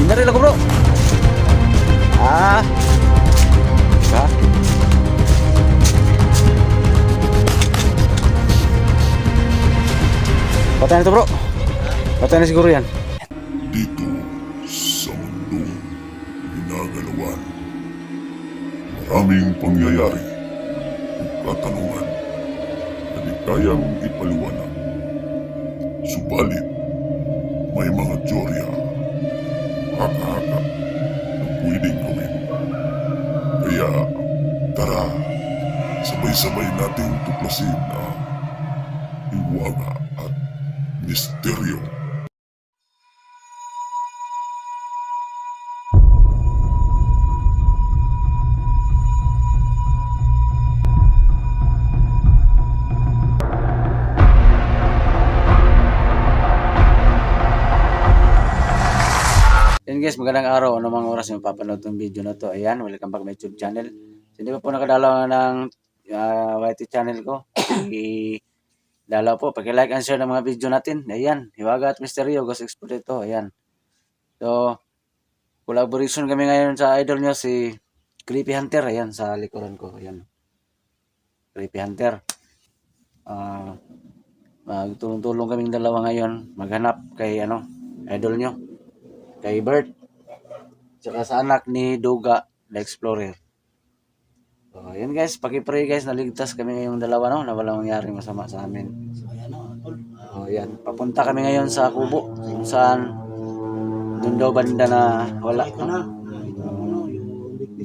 Nyari lang ko bro. Ah. Diba? Patay na to bro. Patay na siguro yan. Dito sa mundo ginagalawan, maraming pangyayari o katanungan na di kayang ipaliwanag. Subalit, may mga teorya, haka-haka na pwedeng gawin. Kaya, tara, sabay-sabay nating tuklasin ang hiwaga at misteryo. Yan guys, magandang araw. Ano mga oras yung papanood ng video na to? Ayan, welcome back to my YouTube channel. So, hindi pa po nakadalaw ng YT channel ko. I-dalaw po, paki-like and share ng mga video natin. Ayan, Hiwaga at Misteryo, Ghost Expert ito. Ayan. So, collaboration kami ngayon sa idol nyo, si Creepy Hunter. Ayan, sa likuran ko. Ayan. Creepy Hunter. Magtulong-tulong kaming dalawa ngayon. Maghanap kay idol nyo. Kay Bert. Tsaka sa anak ni Duga, the Explorer. So, yun guys, paki-pray guys, naligtas kami ngayong dalawa, no? Na walang mangyari masama sa amin. So, yan. Papunta kami ngayon sa Kubo, kung saan doon daw banda na wala, no?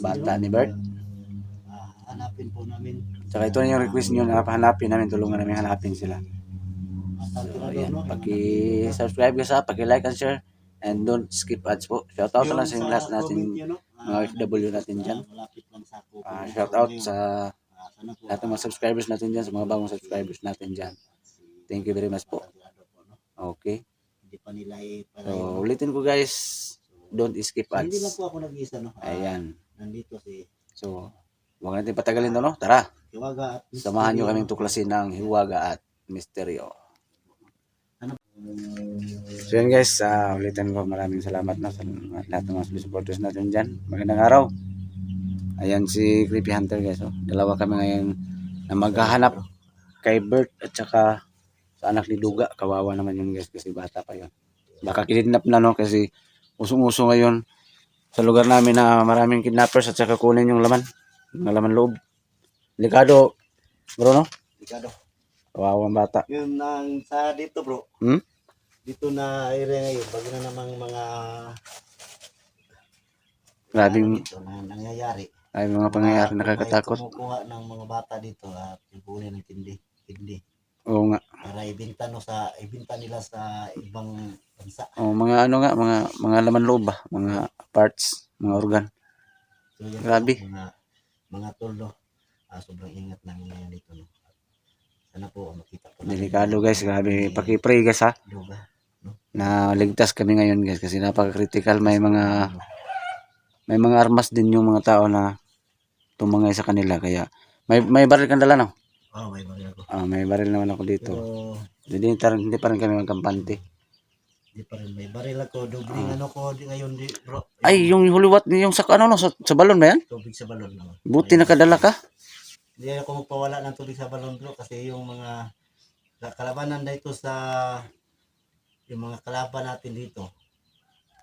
Bata ni Bert. Hanapin po namin. Tsaka ito na yung request nyo na hanapin namin, tulungan namin hanapin sila. So, yan. Paki-subscribe guys ha, paki-like and share. And don't skip ads po. Shoutout lang sa lahat natin, mga FW natin dyan. Shoutout sa lahat ng mga subscribers natin dyan, sa mga bagong subscribers natin dyan. Thank you very much po. Okay. So, ulitin ko guys, don't skip ads. Hindi lang po ako nag-isa, no? Ayan. Nandito si So, huwag natin patagalin to, no? Tara, Hiwaga at samahan nyo kaming tuklasin ng Hiwaga at Misteryo. So yun guys, ulitin ko, maraming salamat na sa lahat ng mga supporters natin dyan. Magandang araw. Ayan si Creepy Hunter guys. Oh. Dalawa kami ngayon na maghahanap kay Bert at saka sa anak ni Duga. Kawawa naman yun guys kasi bata pa yun. Baka kidnap na no kasi usong-uso ngayon sa lugar namin na maraming kidnappers at saka kunin yung laman. Yung laman loob. Delikado bro no? Ricardo. Kawawang bata. Yun ang sa dito bro. Dito na area ngayon, bago na namang mga Grabing dito na nangyayari. ay mga pangyayari nakakatakot. Kumukuha ng mga bata dito at ipunin ng tindi. Oo nga. Para ibenta nila sa ibang bansa. Oh, mga nga, mga laman loob ba, mga parts, mga organ. So, yan Grabe. Mga toldo. Sobrang ingat namin ngayon dito no. Sana po makita po Delikado guys, grabe. Paki-pray guys ha. Duga. Na ligtas kami ngayon guys kasi napaka-critical, may mga armas din yung mga tao na tumangay sa kanila kaya may baril kang dala no? May baril ako. May baril naman ako dito. Pero Hindi pa rin kami magkampante. di pa rin may baril ako, dobling ko ngayon bro. Ay, yung huliwat yung sa sa balon ba yan? Tubig sa balon no. Buti nakadala ka. Hindi ako magpawala ng tubig sa balon bro kasi yung mga kalabanan dito sa yung mga kalaban natin dito.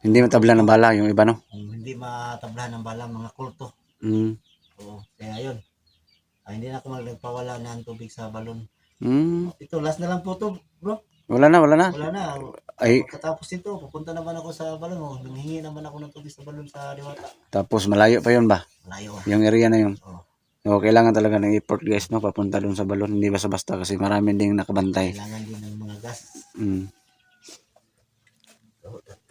Hindi matablan ng bala yung iba no? Hindi matablahan ng bala mga kulto. Oo, kaya yun. Hindi na ako magpawala ng tubig sa balon. Ito, last na lang po to bro. Wala na. Wala na. Ay, Pagkatapos ito, pupunta naman ako sa balon. Nanghingi naman ako ng tubig sa balon sa Diwata. tapos malayo pa yun ba? Malayo. Yung area na yun. Oo. So, kailangan talaga ng effort guys no, papunta doon sa balon. Hindi basta-basta kasi marami ding nakabantay. Kailangan din ng mga gas.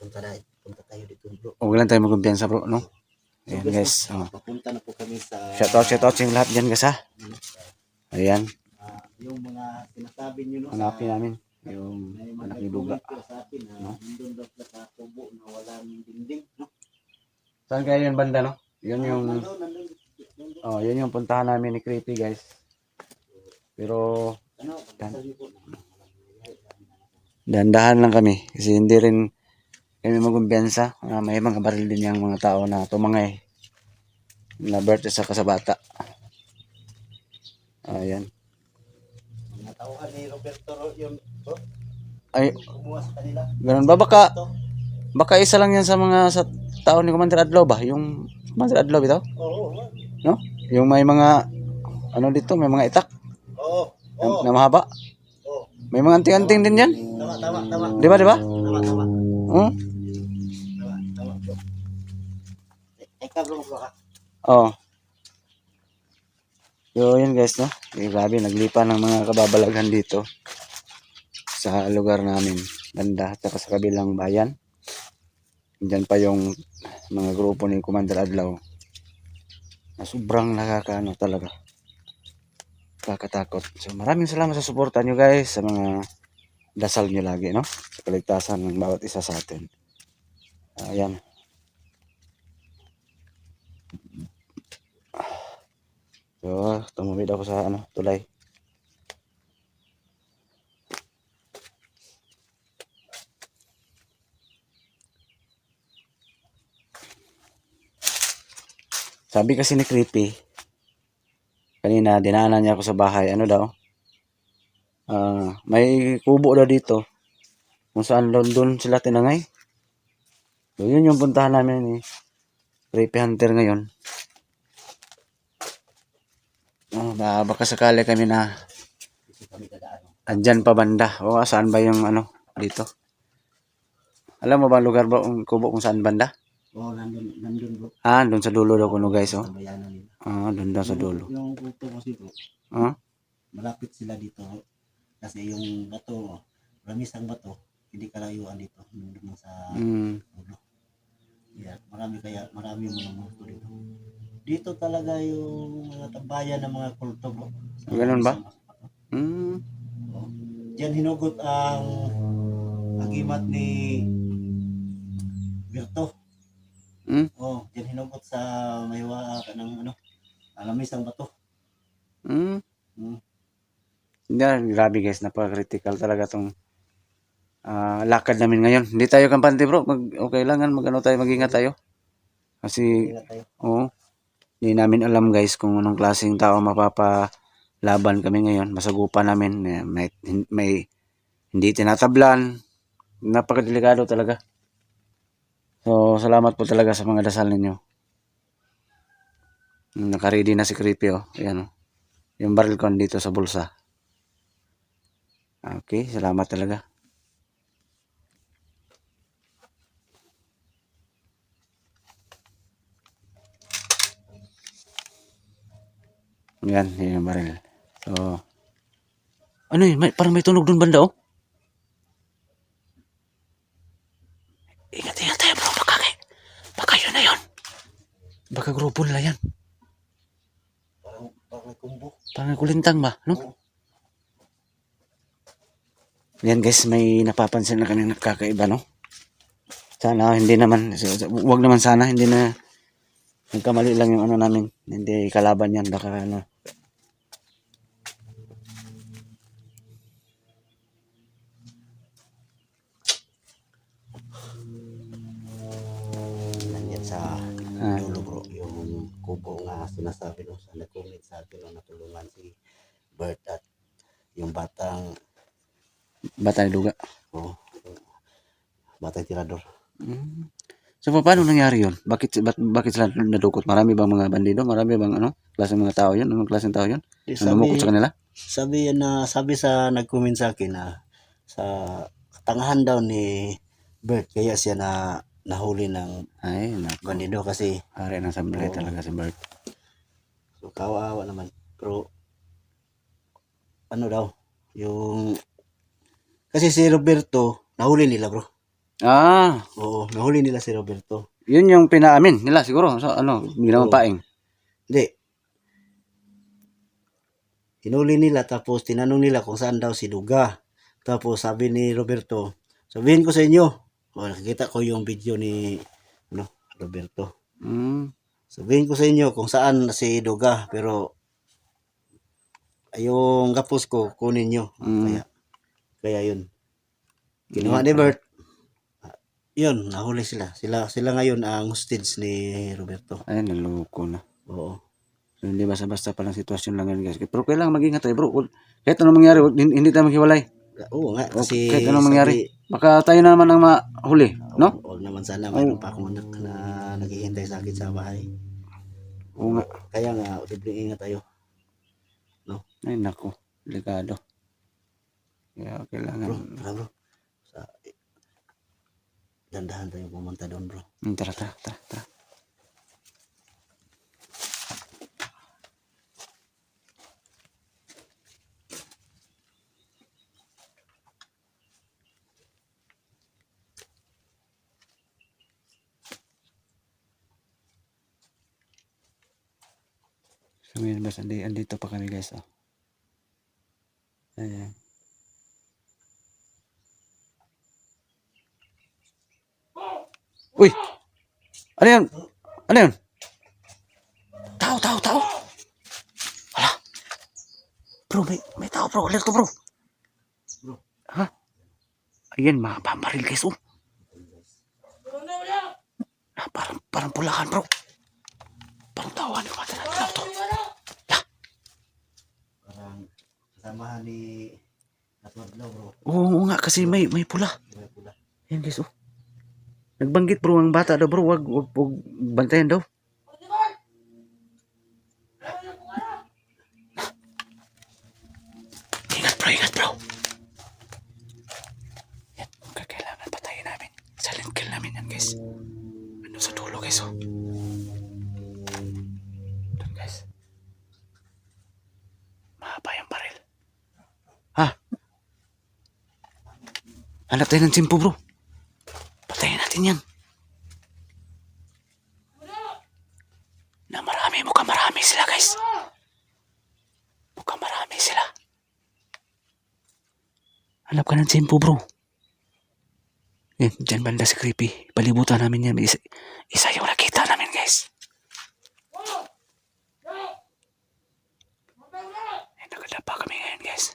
Punta tayo dito bro. Huwag lang tayo magkumpiyansa bro no. So, Ayan guys. papunta na po kami sa Shoutout sa yung lahat dyan guys ha. Ayan. yung mga sinasabi nyo no, Hanapin namin yung may anak ni Duga. sa atin na nandun daw sa kubo na walang dingding no? Saan kaya yun banda no? Yun yung Nandun. yun yung puntahan namin ni Creepy guys. Pero Pagkasabi po dahan-dahan lang kami kasi hindi rin kami magumbiyansa. May mga baril din yung mga tao na tumangay na birthday sa kasabata. Ayan. Mga tauhan ni Roberto yung bro, Ay, kumuha sa kanila. ganun ba? Baka, Ito. baka isa lang yan sa mga sa tao ni Commander Adlaw ba? Yung Commander Adlaw bitaw? Oo, No? Yung may mga, ano dito, may mga itak oo, na, oo, na mahaba. oo. May mga anting-anting din yan. Tama. Di ba, di ba? Tama. Hmm? Tama, bro. Ikaw bro, bro ka. Oh. So, yun guys, no? Grabe, naglipa ng mga kababalaghan dito sa lugar namin, banda, at sa kabilang bayan. Diyan pa yung mga grupo ni Commander Adlaw na sobrang nakakaano talaga, kakatakot. So, maraming salamat sa suporta nyo guys, sa mga dasal nyo lagi, no? Sa kaligtasan ng bawat isa sa atin. Ayan. So, tumawid ako sa tulay. Sabi kasi ni Creepy, kanina dinaanan niya ako sa bahay, ano daw? May kubo daw dito kung saan doon sila tinangay. So, yun yung puntahan namin ni Creepy Hunter ngayon. Baka sakali kami na andyan pa banda. O saan ba yung dito? Alam mo ba lugar ba ang kubo kung saan banda? Oo, nandun bro. Doon sa dulo daw kuno guys, oh. Sa bayanan nila. Doon daw sa dulo. Yung kulto kasi bro, malapit sila dito. Kasi yung bato, ramis ang bato, hindi kalayuan dito. Nandun sa dulo. Yeah, marami yung mga multo dito. Dito talaga yung mga tambayan ng mga kulto bro. Ganun ba? Diyan hinugot ang agimat ni Berto. Diyan hinugot sa maywa ng alamis ang bato. Yan, grabe guys, napaka-critical talaga tong lakad namin ngayon. Hindi tayo kampante bro, kailangan mag-ingat tayo. Kasi, Ingat tayo. hindi namin alam guys kung anong klaseng tao mapapalaban kami ngayon. Masagupan namin, may hindi tinatablan. Napakadelikado talaga. So, salamat po talaga sa mga dasal ninyo. Nakaready na si Creepy, oh. Ayan, oh. Yung barrel ko dito sa bulsa. Okay, salamat talaga. Yan, yung barrel. So, ano yun? Parang may tunog dun banda, oh. Ingat tayo bro, baka yun na yun. Baka grupo nila yan. Parang kumbo. Parang kulintang ba, no? Yan guys, may napapansin na kami nakakaiba, no? Sana hindi naman, wag naman sana, hindi na nagkamali lang yung namin. Hindi kalaban yan, baka Nandiyan sa dulo bro, yung kubo nga sinasabi no, sa nag-comment sa atin no, natulungan si Bert at yung batang bata ni Duga. batang tirador. So, paano nangyari yun? Bakit sila nadukot? Marami bang mga bandido? Marami bang klaseng mga tao yun? Anong klaseng tao yun? Namukot sa kanila? Sabi sa nag-comment sa akin na sa katangahan daw ni Bert kaya siya nahuli ng Ay, naku. bandido kasi Hari ng sablay talaga si Bert. so kawawa naman. Pero ano daw, yung kasi si Roberto nahuli nila bro. Oo, nahuli nila si Roberto. Yun yung pinaamin nila siguro. So, ginawang paing. Hindi. Hinuli nila tapos tinanong nila kung saan daw si Duga. Tapos sabi ni Roberto, sabihin ko sa inyo. Nakikita ko yung video ni Roberto. Sabihin ko sa inyo kung saan si Duga pero yung gapos ko kunin nyo. Kaya yun. Kinuha ni Bert. Yun, nahuli sila. Sila ngayon ang hostage ni Roberto. Ay, naloko na. Oo. So, hindi basta-basta palang sitwasyon lang yan guys. Pero kailangan mag-ingat tayo bro. Kahit anong mangyari, hindi tayo maghiwalay. Oo nga, O, kasi kahit anong mangyari. Baka tayo na naman ang mahuli, no? Huwag naman sana mayroon pa akong anak na naghihintay sa akin sa bahay. Oo nga. Kaya nga, libre ingat tayo. Ay, nako. Delikado. Kaya kailangan. Bro, tara bro. Sa, dandahan tayo pumunta doon bro. Tara, tara, tara, tara. So, ngayon basta andito pa kami guys. Oh. Ayan. Uy! Ano yan? Ano yan? Tao, tao, tao! Hala! Bro, may tao bro. Alerto bro. Bro. Ha? Ayan, mga pambaril guys. Oh. Ah, parang pulakan bro. Parang tawa ni Mata na to. Parang kasamahan ni Natwadlaw bro. Oo nga, kasi may pula. May pula. Ayan guys, oh. Nagbanggit bro ang bata daw bro. Wag bantayan daw. Ingat bro, ingat bro. Yan, kailangan patayin namin. Silent kill namin yan guys. Ano sa dulo guys, oh. Doon guys. Mahaba yung baril. Ha? Hanap tayo ng simpo bro. Patayin natin yan. Na mukhang marami sila guys. Mukhang marami sila. Hanap ka ng simpo bro. Yan, dyan banda si Creepy. Palibutan namin yan. Isa yung nakita namin guys. Yan, nakadapa kami ngayon guys.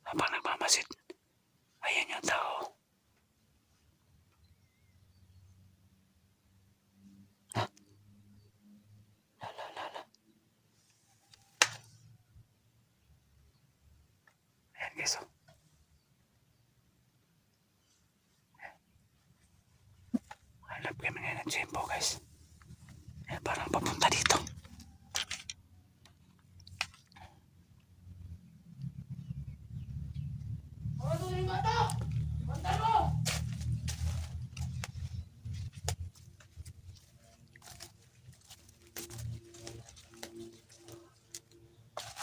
Habang nagmamasid. Ayan yung tao. Ha? La. Ayan guys, oh. Hanap kami ngayon ng simpo guys. Ayan, parang papunta dito.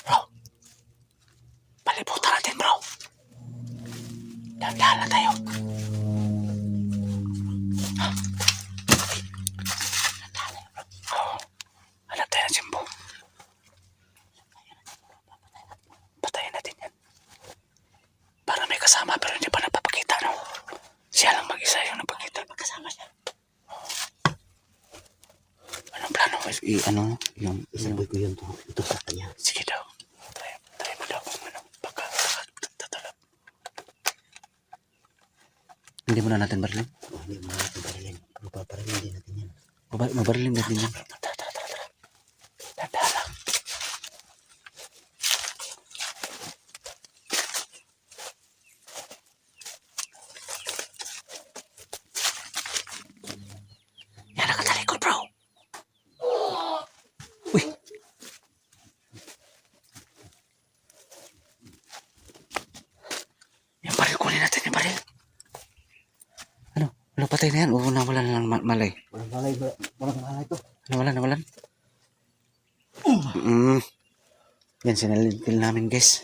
Bro, palibutan natin bro. Dahan-dahan na tayo. Hanap tayo ng simpo. Patayin natin yan. Para may kasama pero hindi pa napapakita, no? Siya lang mag-isa yung napakita. Magkasama siya. Anong plano? Ano? Yung... Isaboy ko yun ito sa kanya. Sige daw. Try mo daw kung ano. Baka tatalab. Hindi mo na natin barilin? Oh, hindi mo natin barilin. Pero paparilin din natin yan. Mabarilin natin yan. Tara. Tanda lang. Yan, nakatalikod bro. Uy. Yung baril, kunin natin yung baril. Ano? Patay na yan? O nawala na lang malay? Walang malay to. Nawalan. Yan, sinalidkil namin guys.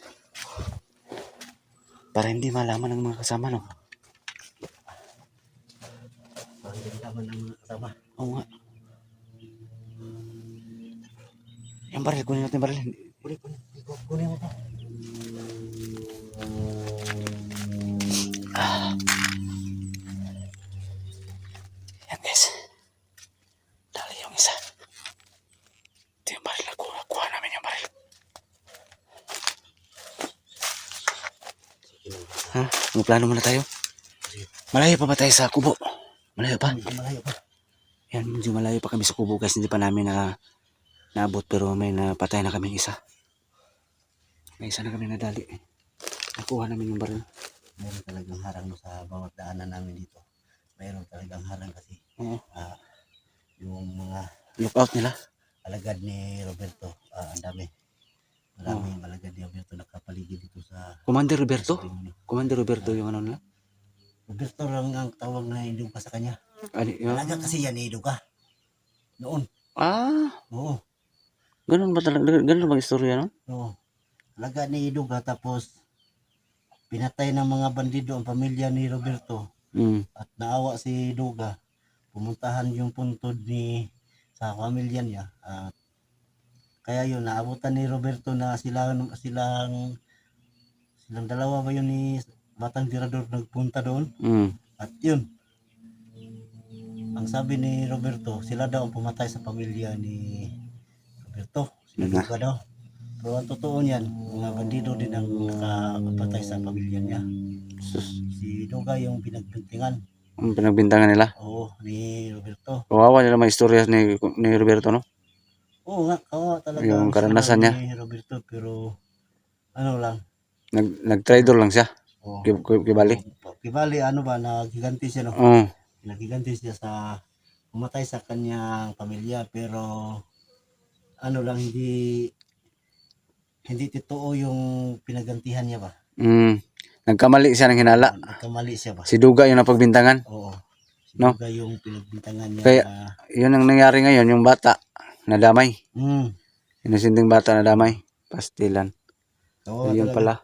Para hindi malaman ng mga kasama, no? Parang hindi naman ng mga kasama. Oo nga. Yung baril, kunin natin baril. Kunin mo to. Yan guys. Dali yung isa. Ito yung baril. Kuha namin yung baril. Ha? Plano muna tayo? Malayo pa ba tayo sa kubo? Malayo pa? Medyo malayo pa. Yan, medyo malayo pa kami sa kubo guys. Hindi pa namin naabot pero may napatay na kami isa. May isa na kami nadali. Nakuha namin yung baril. Mayroon talagang harang no, sa bawat daanan namin dito. Mayroon talagang harang kasi Oo. yung mga Lookout nila. alagad ni Roberto, ang dami. Maraming alagad ni Roberto nakapaligid dito sa Commander Roberto? demonyo. Commander Roberto yung ano nila? Roberto lang ang tawag na Iduga sa kanya. Ano, yun? Alaga kasi yan ni Iduga. Noon. Oo. Ganun ba talaga? Ganun ba istorya, no? Oo. Alaga ni Iduga tapos pinatay ng mga bandido ang pamilya ni Roberto Mm. at naawa si Iduga. Pumuntahan yung puntod ni sa pamilya niya. Kaya yun, naabutan ni Roberto na silang dalawa ba yun ni Batang Tirador nagpunta doon. Mm. At yun, ang sabi ni Roberto, sila daw ang pumatay sa pamilya ni Roberto. Sila Yun na. Duga daw. Pero ang totoo niyan, mga bandido din ang nakapatay sa pamilya niya. Sus. Si Duga yung pinagbintingan. Ang pinagbintangan nila. Oo, ni Roberto. Kawawa nila mga istorya ni Roberto, no? Oo nga, kawawa talaga Yung ang karanasan story niya. ni Roberto. Pero ano lang, Nag-traitor lang siya. oh, Kibali. Kibali, ano ba, naghiganti siya, no? Oo. Naghiganti siya sa pumatay sa kanyang pamilya. Pero ano lang, hindi totoo yung pinagantihan niya ba? Nagkamali siya ng hinala. Nagkamali siya ba? Si Duga yung napagbintangan. Oo. Si No? Duga yung pinagbintangan niya Kaya, na, yun ang nangyari ngayon, yung bata, nadamay. hmm, Inosenteng bata nadamay. Pastilan. So, kawawa yun talaga. pala.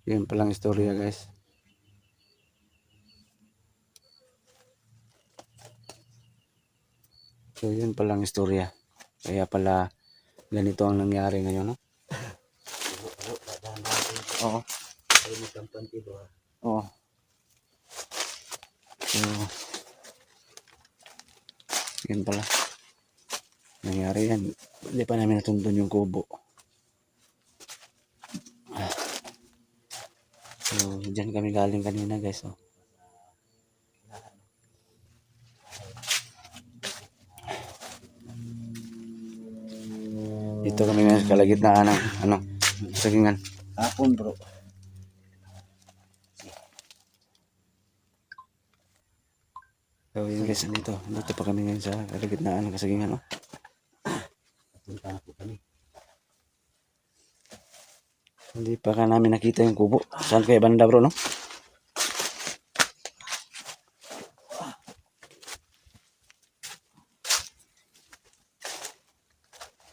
Yun palang istorya, guys. So, yun palang istorya. Kaya pala, ganito ang nangyari ngayon, no? Oo. Ay, magkampanti ba? Oo. So, yun pala. Nangyari yan. Hindi pa namin natuntun yung kubo. So, dyan kami galing kanina, guys. Oh. Dito kami ngayon sa kalagitnaan ng sagingan. Hapon, bro. So, yun guys, dito pa kami ngayon sa kalagitnaan ng kasagingan. Oh. Punta na po kami. Hindi pa ka namin nakita yung kubo. Saan kaya banda, bro, no?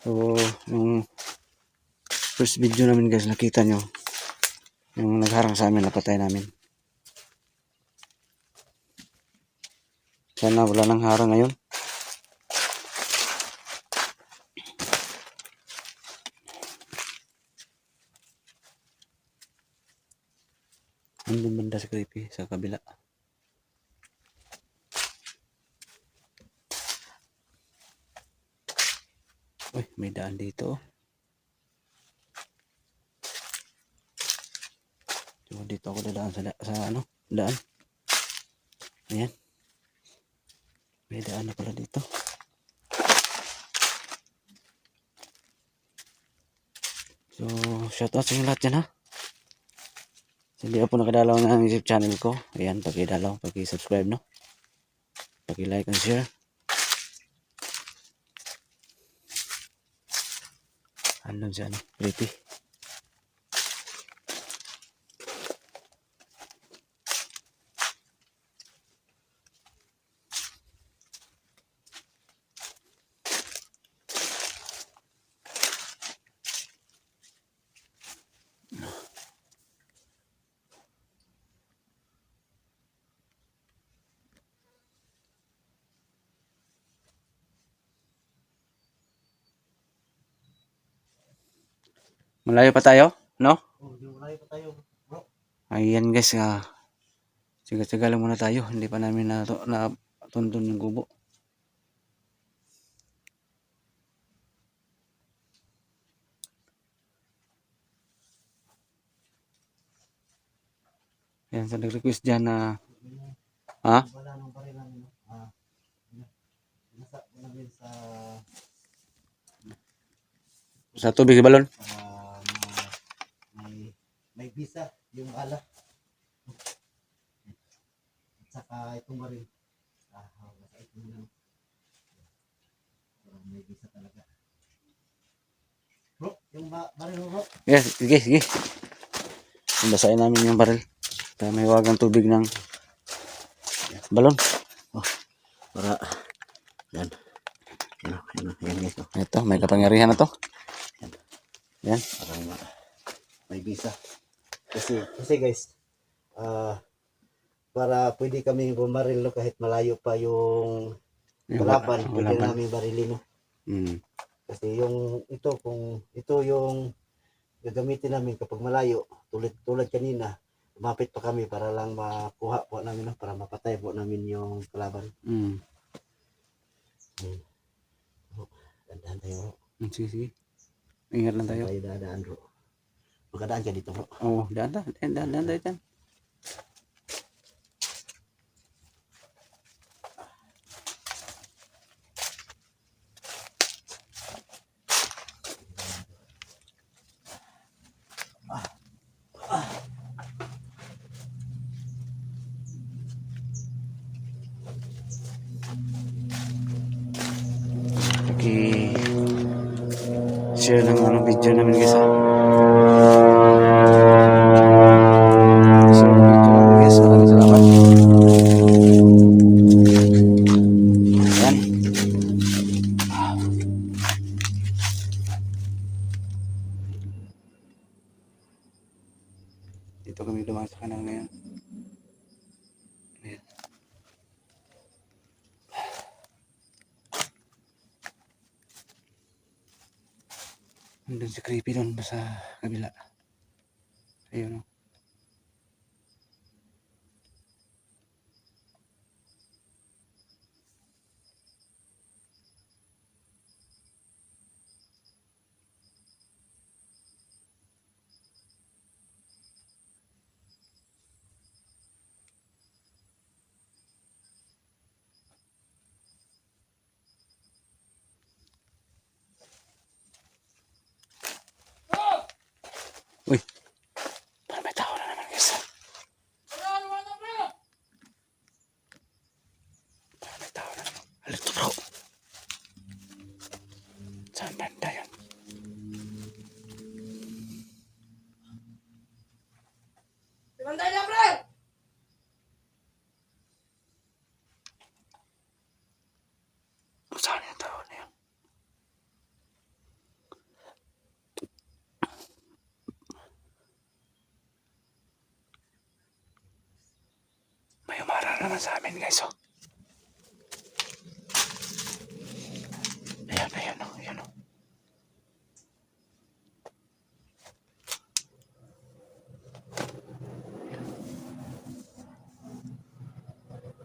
So, yung first video namin, guys, nakita nyo. Yung nagharang sa amin, napatay namin. Sana wala nang harang ngayon. Andun banda sa creepy, sa kabila. Uy, may daan dito. So, dito ako dadaan sa daan. Ayan. May daan na pala dito. So, shoutout sa inyo lahat dyan, ha. So, hindi ako nakadalaw ng YouTube channel ko. Ayan, paki-dalaw, paki-subscribe, no. Paki-like and share. Andun siya, creepy. Malayo pa tayo, no? Oh, di malayo pa tayo, bro. Ayan guys, tsaga-tsaga lang muna tayo. Hindi pa namin natuntun yung kubo. Ayan, sa nag-request dyan na Ha? Wala nang baril namin. Nasa namin sa Sa tubig sa balon? para may visa yung ala at saka itong baril. Basta ito muna. May visa talaga. Bro, yung baril mo bro. Yes, sige, sige. Basahin namin yung baril. Para may wagang tubig ng balon. Para yan. Yan guys. Ito, may kapangyarihan na to. Yan. Parang may visa. Kasi guys, para pwede kami bumaril no, kahit malayo pa yung kalaban, pwede namin barilin no. Kasi yung ito, kung ito yung gagamitin namin kapag malayo, tulad kanina, lumapit pa kami para lang makuha po namin no, para mapatay po namin yung kalaban. Dandahan tayo bro. Sige, sige. Ingat lang tayo. Tayo dadaan bro. Magkadaan ka dito bro. Oo, daan tayo dyan. Share ng video namin guys. Share ng video namin guys. Maraming salamat. Yan. Dito kami dumaan sa kanal ngayon. Ayan. Nandun si Creepy doon sa kabila. Ayun o. Uy. Parang may tao na naman guys. Parang may tao na naman. Halito bro. Saan banda yun? Bantay na, pre! Saan yung tao na yun? May umarang naman sa amin guys oh. Ayan oh, ayan oh.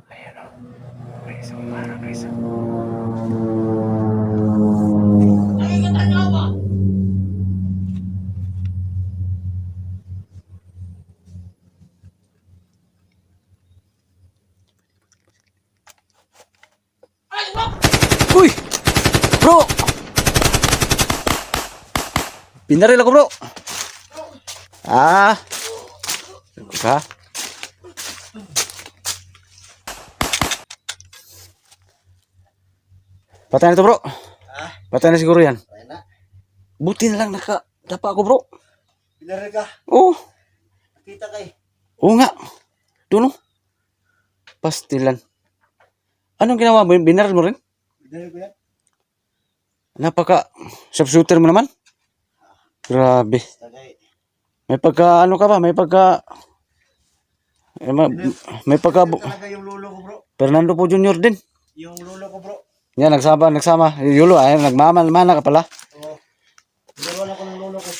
Ayan oh. Guys, umarang guys oh. Nakikita niyo ako ba? Ay, bro! Uy! Bro! Pinaril ako bro! Ah! Ka? Patay na to bro. Patay na siguro yan. Ayan na. Buti na lang nakadapa ako bro. Binaril ka. Oo. Nakita kay. Oo nga. Doon oh. Pastilan. Anong ginawa mo? Binaril mo rin? Binaril ko yan. Napaka sharpshooter mo naman. Grabe. Tagay. May pagka ano ka ba? May pagka may pagka Talaga yung lolo ko bro. Fernando po Junior din. Yung lolo ko bro. Yan nagsama. Yulo ay nagmamana ka pala. Oo. Dalawa ko ng lolo ko.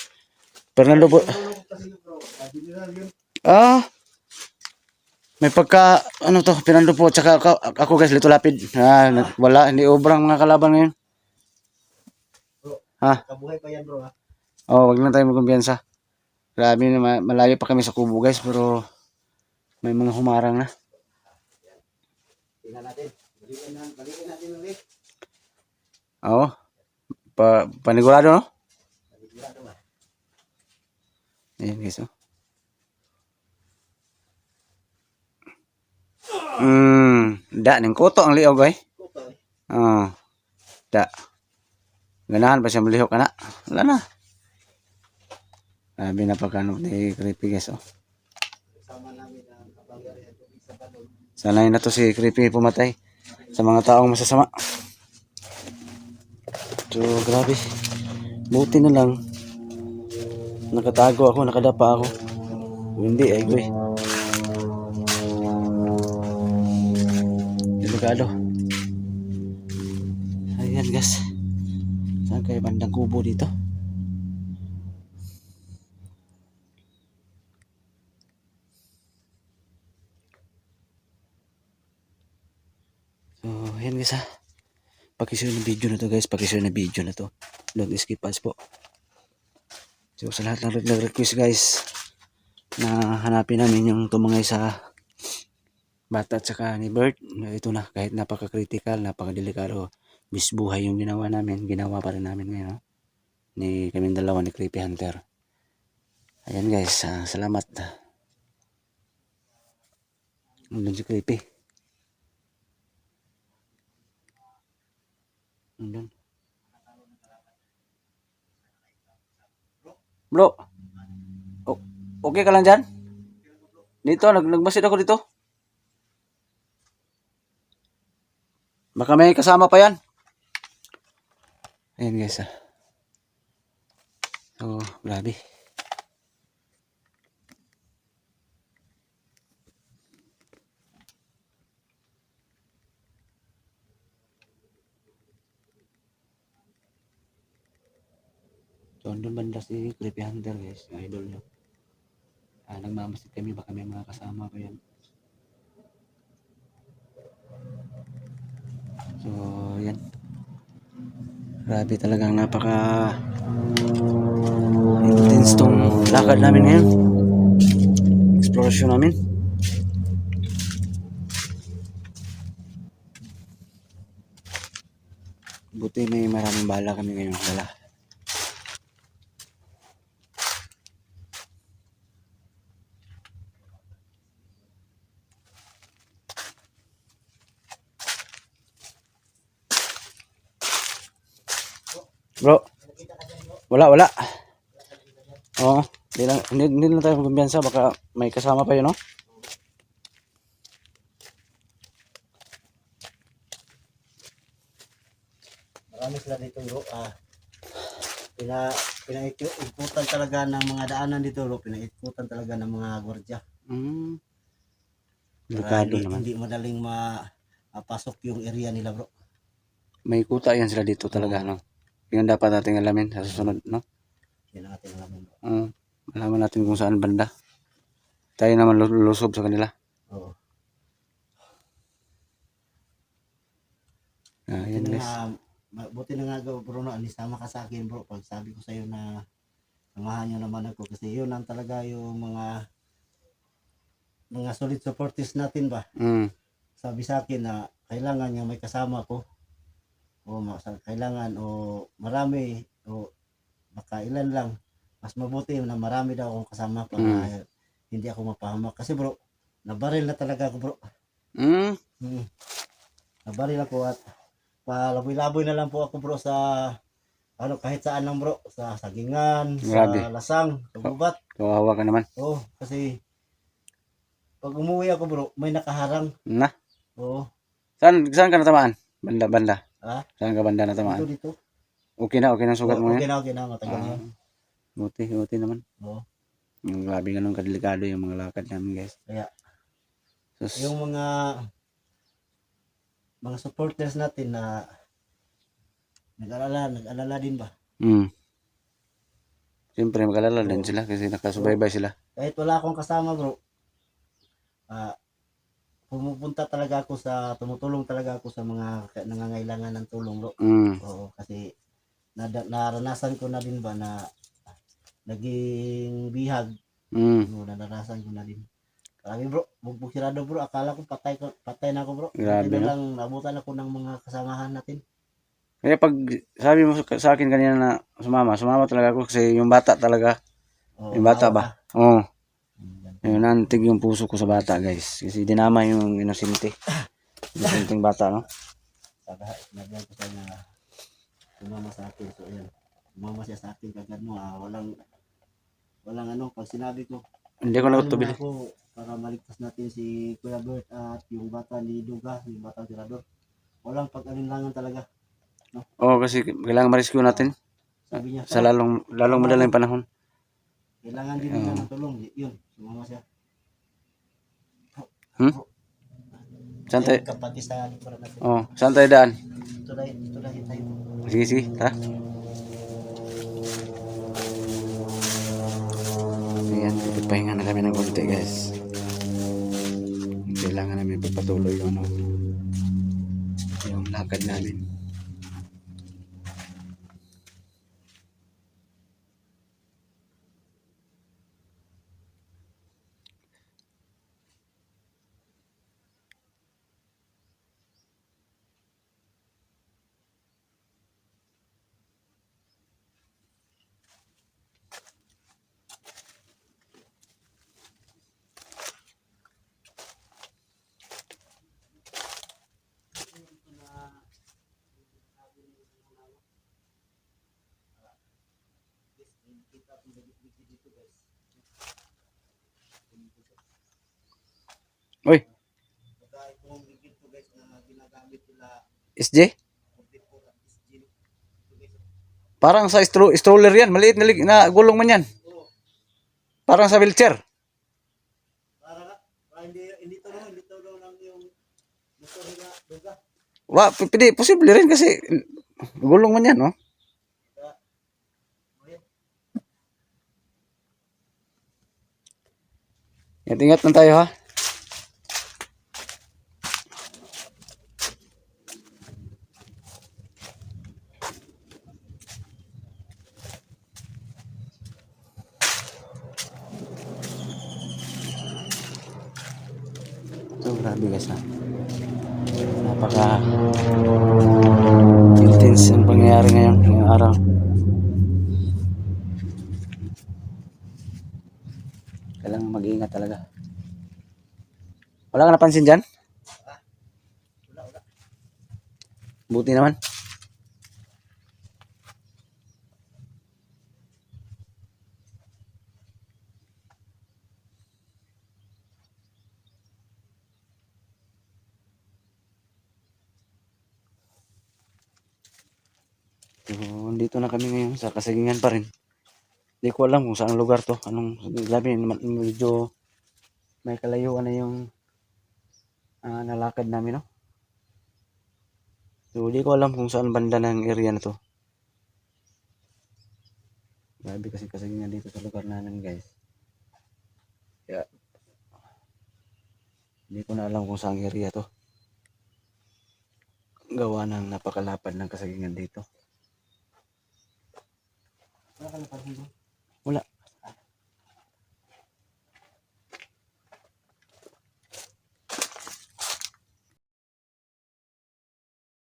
Fernando po. Yung lolo ko kasi yun bro. Binaril yun. Ah. May pagka ano to, Fernando po tsaka ako guys Lito Lapid. Wala hindi obrang mga kalaban ngayon. Bro. Ha? Kabuhay pa yan bro ha. Oh, wag lang tayo magkumpiyansa. Grabe na malayo pa kami sa kubo guys pero may mga humarang na. Tingnan natin. Balikin natin ulit. Oo. Panigurado, no? Panigurado ba? Ayan guys, oh. Da, ning kuto ang liog, eh. Kuto eh. Oo. Da. Ganahan pa siya malihok ka na. Wala na. Sabi na pagkano ni Creepy guys, oh. Kasama namin ang kapangyarihan tubig sa balon. Sanay na to si Creepy pumatay sa mga taong masasama. So, grabe. Buti na lang. Nakatago ako, nakadapa ako. Kung hindi, ay ko eh. Delikado. Ayan guys. Saan kayo bandang kubo dito? So, ayan guys ha. Pakishare ng video na to guys. Pakishare ng video na to. Don't skip ads po. So, sa lahat ng nag-request guys na hanapin namin yung tumangay sa bata at saka ni Bert. Ito na. Kahit napaka-critical, napaka-delikado. Bisbuhay yung ginawa namin. Ginawa pa rin namin ngayon. No? Ni kaming dalawa ni Creepy Hunter. Ayan guys. Salamat. Nandun si Creepy. Nandun. Bro. Okay ka lang dyan? Dito, nagmasid ako dito. Baka may kasama pa yan. Ayan guys ah. So, grabe. So, andun banda si Creepy Hunter guys, yung idol nyo. Nagmamasid kami, baka may mga kasama pa yan. So, yan. Grabe talagang napaka intense tong lakad namin ngayon. Exploration namin. Buti may maraming bala kami ngayon dala. Bro, wala. Oo, hindi lang tayo magkumpiyansa, baka may kasama pa yun, no? Marami sila dito bro. Pinaikutan talaga ng mga daanan dito bro. Pinaikutan talaga ng mga gwardiya. Delikado Hindi, naman. hindi madaling mapasok yung area nila bro. May kuta yan sila dito talaga, no? Yun dapat nating alamin sa susunod, no? Yan ang ating alamin bro. Malaman natin kung saan banda. Tayo naman lulusob sa kanila. Oo. Yan guys. Buti na nga bro na anisama ka sa akin bro. Pag sabi ko sa iyo na samahan nyo naman ako kasi yun ang talaga yung mga solid supporters natin ba. Sabi sa akin na kailangan niya may kasama ko. O kailangan o marami o baka ilan lang. Mas mabuti na marami daw akong kasama para hindi ako mapahamak. Kasi bro, nabaril na talaga ako bro. Nabaril ako at palaboy-laboy na lang po ako bro sa kahit saan lang bro. Sa sagingan, Grabe. sa lasang, sa gubat. Kawawa ka naman. Oo, kasi pag umuwi ako bro, may nakaharang. Na? Oo. Saan ka natamaan? Banda. Saan ka banda natamaan? Dito. Okay na sugat mo Okay yan? na, matagal na yun. Buti naman. Oo. Yung grabe ganun kadelikado yung mga lakad namin guys. Kaya, Sus. yung mga supporters natin na nag-alala din ba? Siyempre mag-alala din sila kasi nakasubaybay sila. Kahit wala akong kasama bro, tumutulong talaga ako sa mga nangangailangan ng tulong bro. Oo, kasi naranasan ko na din ba na naging bihag. Naranasan ko na din. Grabe bro, bugbog sirado bro. Akala ko patay na ako bro. Grabe, Buti na no? lang nabutan ako ng mga kasamahan natin. Kaya pag sabi mo sa akin kanina na sumama talaga ako kasi yung bata talaga, Oh, yung bata maawa ba? ka. Oo. Hmm, Yun, nantig yung puso ko sa bata, guys. Kasi dinama yung inosente. Inosenteng bata, no? Saka sinabihan ko sa kanya na sumama sa akin. So ayan, sumama siya sa akin kagad mo. Walang ano, pag sinabi ko, Hindi ko samahan mo nakatubili. na ako para maligtas natin si Kuya Bert at yung bata ni Duga, yung bata tirador. Walang pag-alinlangan talaga. Oo, kasi kailangan ma-rescue natin Sabi niya, sa tara, lalong sama madaling ako. panahon. Kailangan din nila ng tulong. Yun, sumama siya. Hmm? Saan tayo? Tayo magkapati sa likuran natin. Oh, saan tayo daan? Ito dahil tayo. Sige, tara. Ayan, pahinga na kami ng konti, guys. Kailangan namin pagpatuloy yung lakad namin. Uy, Baka itong ligid ko guys na ginagamit nila SJ? before at this gym. Parang sa stroller yan. Maliit na gulong man yan. Oo, Parang sa wheelchair. para hindi to lang yung motor nila Duga. Pwede, posible rin kasi gulong man yan, no? Kaya, ayan. Ingat lang tayo, ha? So, grabe guys, ha? Napaka intense ang pangyayari ngayong araw. Kailangan mag-iingat talaga. Wala ka napansin dyan? Wala. Buti naman. So, dito na kami ngayon sa Kasagingan pa rin. Hindi ko alam kung saan lugar to. Labi, medyo may kalayuan na yung nalakad namin, no? So, hindi ko alam kung saan banda ng area na to. Grabe kasi Kasagingan dito sa lugar namin, guys. Kaya, hindi ko na alam kung saan area to. Gawa ng napakalapad ng Kasagingan dito. Wala ka napansin bro? Wala.